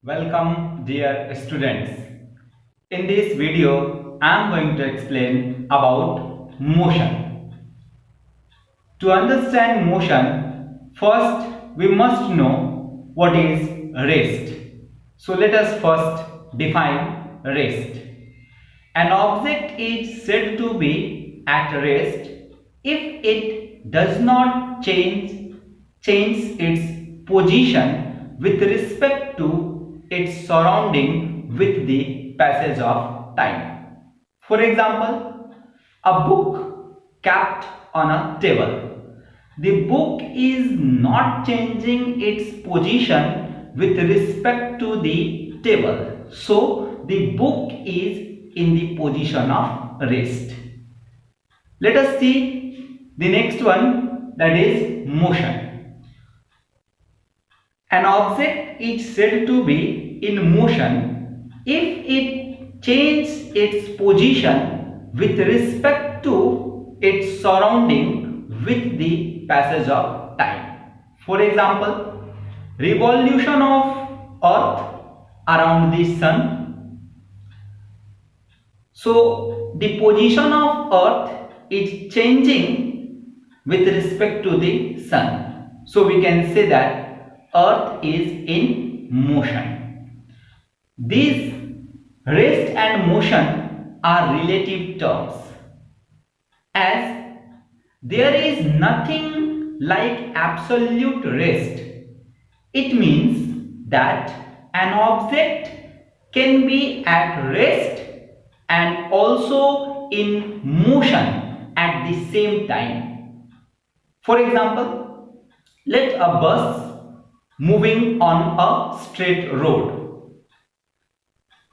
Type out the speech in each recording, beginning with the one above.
Welcome dear students. In this video I am going to explain about motion. To understand motion, first we must know what is rest. So let us first define rest. An object is said to be at rest if it does not change its position with respect to its surrounding with the passage of time. For example, a book kept on a table. The book is not changing its position with respect to the table. So the book is in the position of rest. Let us see the next one, that is motion. An object is said to be in motion if it changes its position with respect to its surrounding with the passage of time. For example, revolution of earth around the sun. So the position of earth is changing with respect to the sun. So we can say that earth is in motion. These rest and motion are relative terms, as there is nothing like absolute rest. It means that an object can be at rest and also in motion at the same time. For example, let a bus moving on a straight road.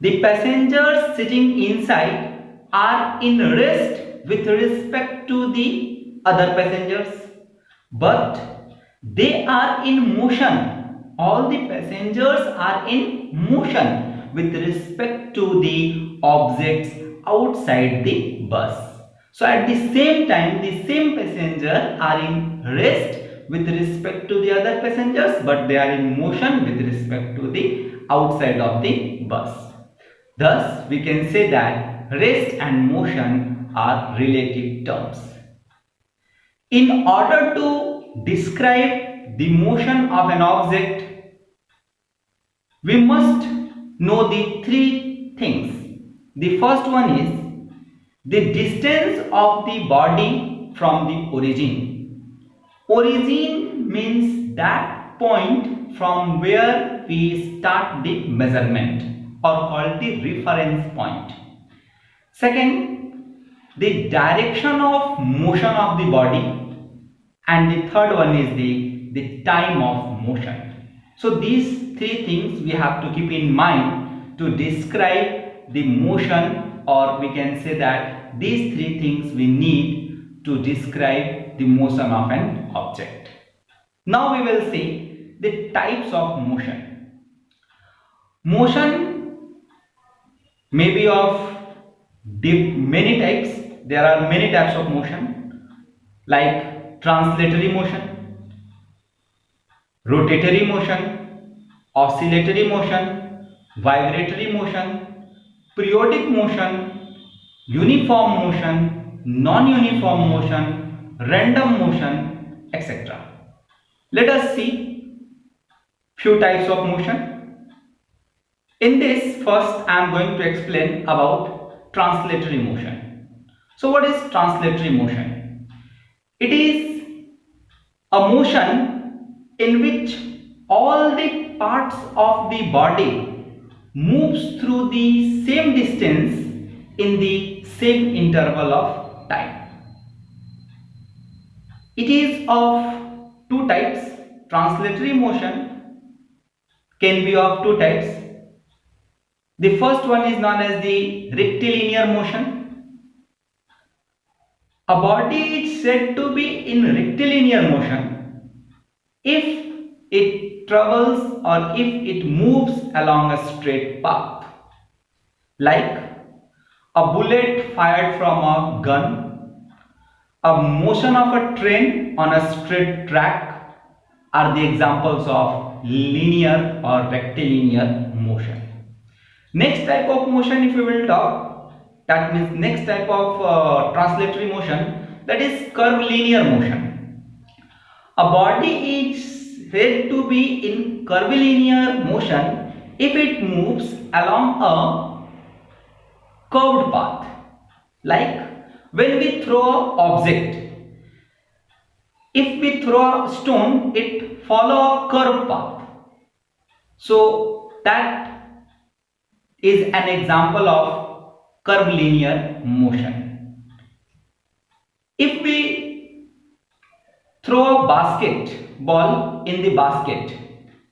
The passengers sitting inside are in rest with respect to the other passengers, but they are in motion. All the passengers are in motion with respect to the objects outside the bus. So at the same time, the same passenger are in rest with respect to the other passengers, but they are in motion with respect to the outside of the bus. Thus, we can say that rest and motion are relative terms. In order to describe the motion of an object, we must know the three things. The first one is the distance of the body from the origin. Origin means that point from where we start the measurement, or called the reference point. Second, the direction of motion of the body. And the third one is the time of motion. So these three things we have to keep in mind to describe the motion, or we can say that these three things we need to describe the motion of an object. Now we will see the types of motion. Motion may be of many types. There are many types of motion, like translatory motion, rotatory motion, oscillatory motion, vibratory motion, periodic motion, uniform motion, non-uniform motion, random motion, etc. Let us see few types of motion. In this, first I am going to explain about translatory motion. So what is translatory motion? It is a motion in which all the parts of the body moves through the same distance in the same interval of time. It is of two types. Translatory motion can be of two types. The first one is known as the rectilinear motion. A body is said to be in rectilinear motion if it travels or if it moves along a straight path, like a bullet fired from a gun, a motion of a train on a straight track are the examples of linear or rectilinear motion. Next type of motion, if we will talk, that means next type of translatory motion, that is curvilinear motion. A body is said to be in curvilinear motion if it moves along a curved path. Like when we throw an object, if we throw a stone, it follows a curved path. So that is an example of curvilinear motion. If we throw a basketball in the basket,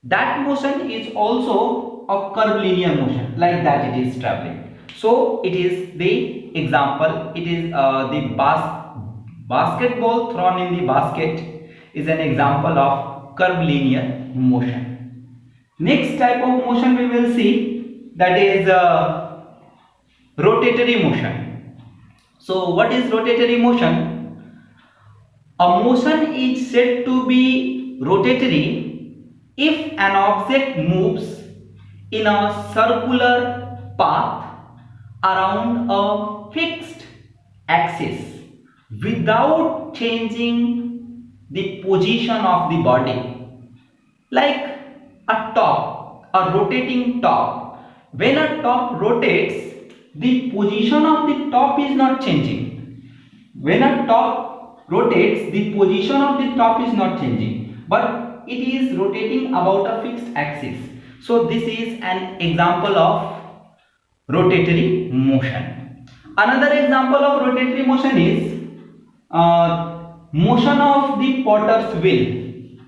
that motion is also a curvilinear motion, like that it is traveling. So it is the example, it is the basketball thrown in the basket is an example of curvilinear motion. Next type of motion we will see, that is rotatory motion. So what is rotatory motion? A motion is said to be rotatory if an object moves in a circular path around a fixed axis without changing the position of the body. Like a top, a rotating top. When a top rotates, the position of the top is not changing. When a top rotates, the position of the top is not changing, but it is rotating about a fixed axis. So this is an example of rotatory motion. Another example of rotatory motion is motion of the potter's wheel.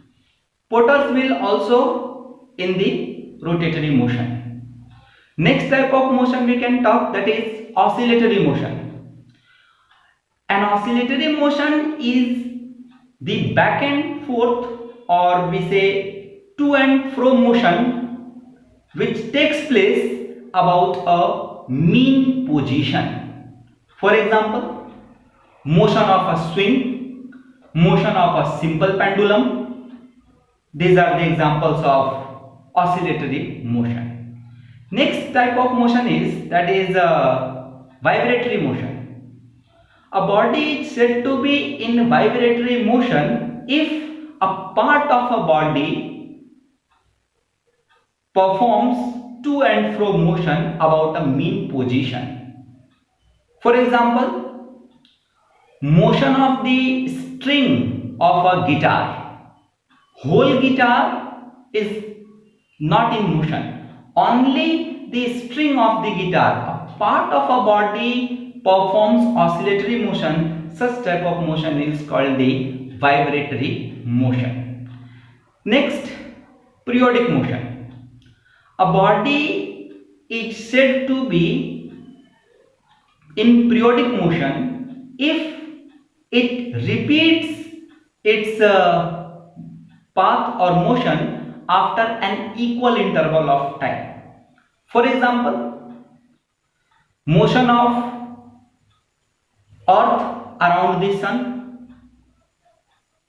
Potter's wheel also in the rotatory motion. Next type of motion we can talk, that is oscillatory motion. An oscillatory motion is the back and forth, or we say to and fro motion, which takes place about a mean position. For example, motion of a swing, motion of a simple pendulum. These are the examples of oscillatory motion. Next type of motion is, that is vibratory motion. A body is said to be in vibratory motion if a part of a body performs to and fro motion about a mean position. For example, motion of the string of a guitar. Whole guitar is not in motion. Only the string of the guitar, a part of a body, performs oscillatory motion. Such type of motion is called the vibratory motion. Next, periodic motion. A body is said to be in periodic motion if it repeats its path or motion after an equal interval of time. For example, motion of Earth around the Sun,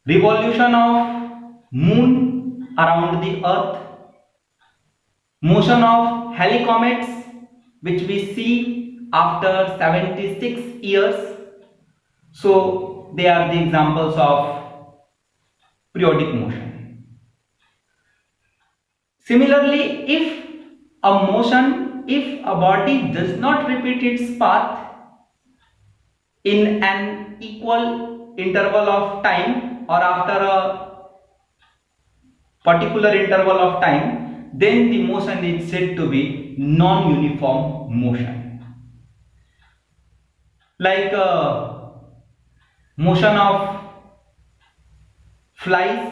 revolution of Moon around the Earth, motion of helicomets which we see after 76 years. So they are the examples of periodic motion. Similarly, if a body does not repeat its path in an equal interval of time or after a particular interval of time, then the motion is said to be non-uniform motion. Like motion of flies.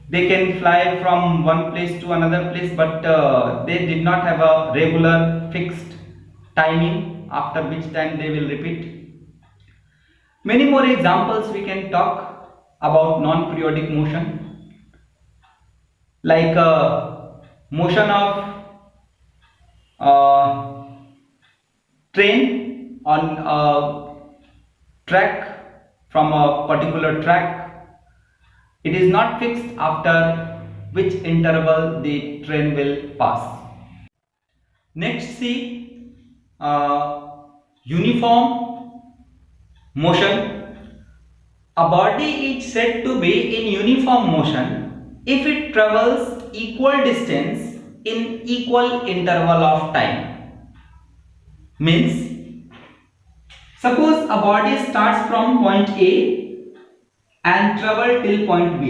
They can fly from one place to another place, but they did not have a regular fixed timing after which time they will repeat. Many more examples we can talk about non-periodic motion, like motion of train on a track, from a particular track. It is not fixed after which interval the train will pass. Next, see uniform motion. A body is said to be in uniform motion if it travels equal distance in equal interval of time. Means, suppose a body starts from point A and travel till point B.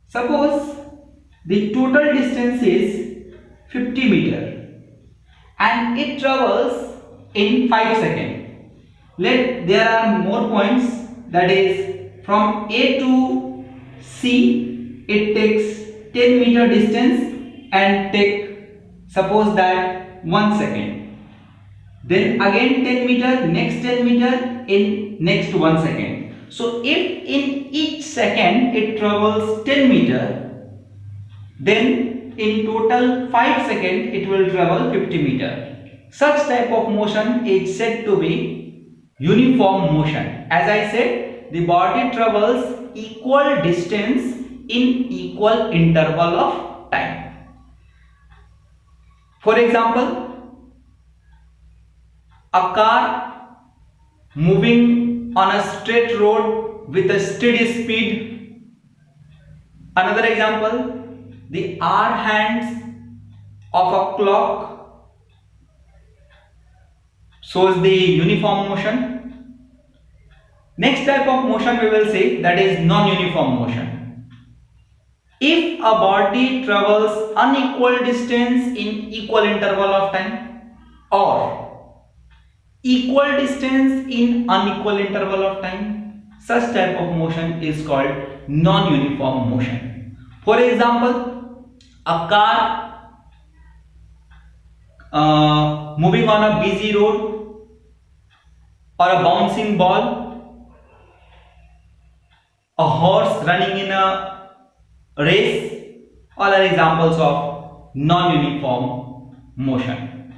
Suppose the total distance is 50 meter and it travels in 5 seconds. There are more points, that is from A to C it takes 10 meter distance and take suppose that 1 second. Then again 10 meter, next 10 meter in next 1 second. So if in each second it travels 10 meter, then in total 5 seconds it will travel 50 meter. Such type of motion is said to be uniform motion. As I said, the body travels equal distance in equal interval of time. For example, a car moving on a straight road with a steady speed. Another example, the hour hands of a clock shows the uniform motion. Next type of motion we will see, that is non-uniform motion. If a body travels unequal distance in equal interval of time or equal distance in unequal interval of time, such type of motion is called non-uniform motion. For example, a car moving on a busy road or a bouncing ball, a horse running in a race, all are examples of non-uniform motion.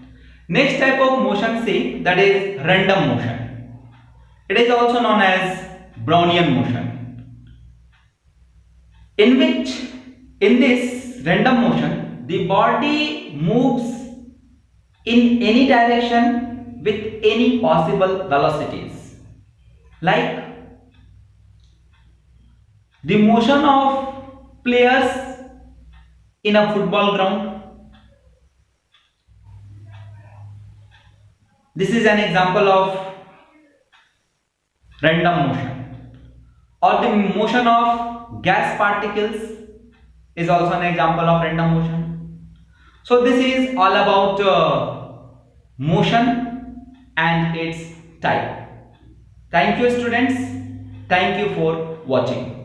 Next type of motion, say, that is random motion. It is also known as Brownian motion, in this random motion the body moves in any direction with any possible velocities, like the motion of players in a football ground. This is an example of random motion. Or the motion of gas particles is also an example of random motion. So this is all about motion and its type. Thank you, students. Thank you for watching.